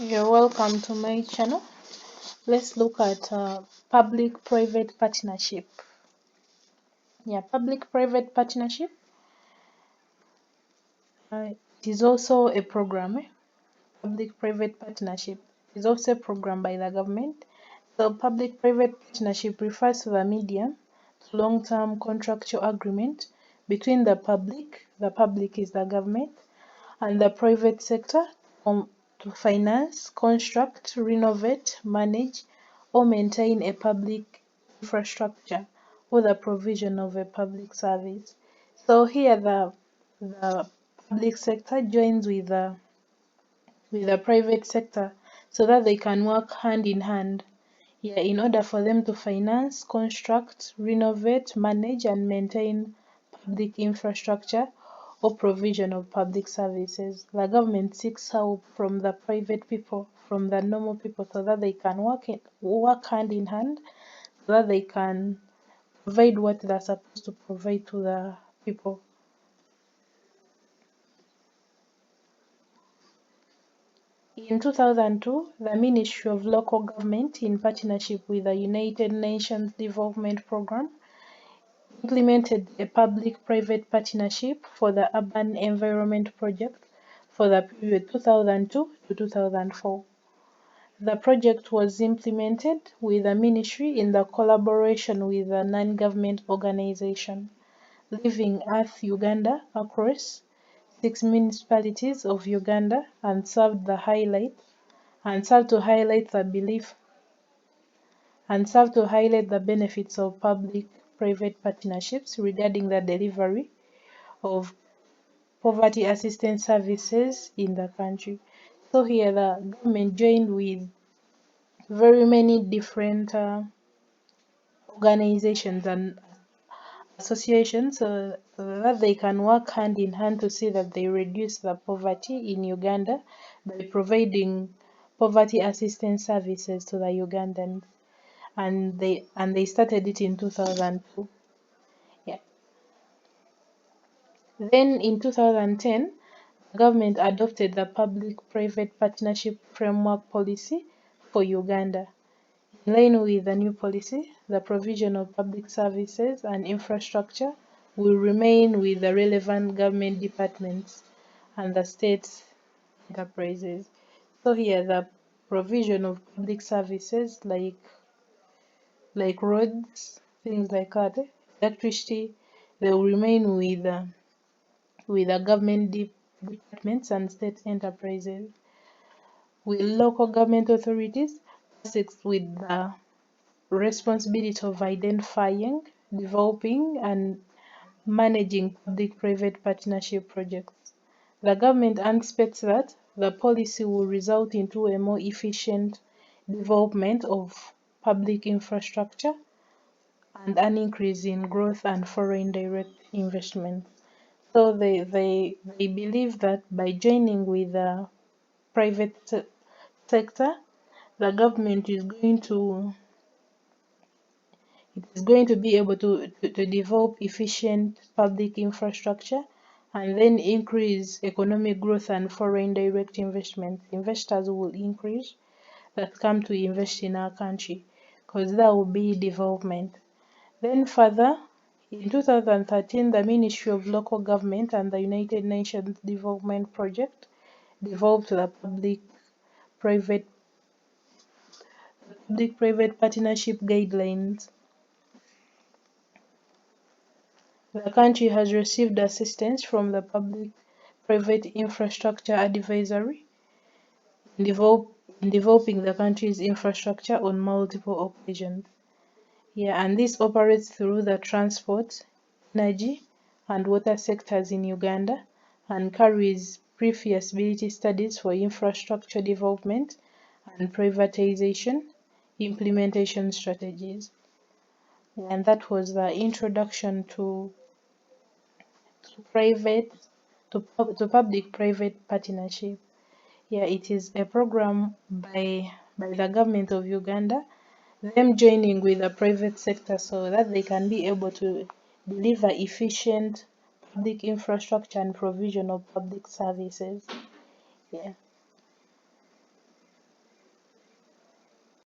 You're welcome to my channel. Let's look at public-private partnership. Public-private partnership it is also a program. Public-private partnership is also a program by the government. So public-private partnership refers to the medium to long-term contractual agreement between the public is the government, and the private sector to finance, construct, renovate, manage, or maintain a public infrastructure or the provision of a public service. So here the public sector joins with the private sector so that they can work hand in hand. Yeah, in order for them to finance, construct, renovate, manage, and maintain public infrastructure or provision of public services. The government seeks help from the private people, from the normal people, so that they can work hand in hand, so that they can provide what they're supposed to provide to the people. In 2002, the Ministry of Local Government, in partnership with the United Nations Development Programme, implemented a public-private partnership for the Urban Environment Project for the period 2002 to 2004. The project was implemented with the ministry in the collaboration with a non-government organization, Living Earth Uganda, across 6 municipalities of Uganda, and served to highlight the benefits of public-private partnerships regarding the delivery of poverty assistance services in the country. So here the government joined with very many different organizations and associations so that they can work hand in hand to see that they reduce the poverty in Uganda by providing poverty assistance services to the Ugandans. And they started it in 2002. Yeah. Then in 2010, the government adopted the public-private partnership framework policy for Uganda. In line with the new policy, the provision of public services and infrastructure will remain with the relevant government departments and the state enterprises. So here the provision of public services like roads, things like that, electricity, they will remain with the government departments and state enterprises. With local government authorities, with the responsibility of identifying, developing, and managing public-private partnership projects. The government expects that the policy will result into a more efficient development of public infrastructure and an increase in growth and foreign direct investment. So they believe that by joining with the private sector, the government is going to be able to develop efficient public infrastructure and then increase economic growth and foreign direct investment. Investors will increase that come to invest in our country because that will be development. Then further, in 2013, the Ministry of Local Government and the United Nations Development Project developed the public-private partnership guidelines. The country has received assistance from the Public-Private Infrastructure Advisory in developing the country's infrastructure on multiple occasions. Yeah, and this operates through the transport, energy, and water sectors in Uganda and carries pre-feasibility studies for infrastructure development and privatization implementation strategies. And that was the introduction to public-private partnership. Yeah, it is a program by the government of Uganda, them joining with the private sector so that they can be able to deliver efficient public infrastructure and provision of public services. Yeah.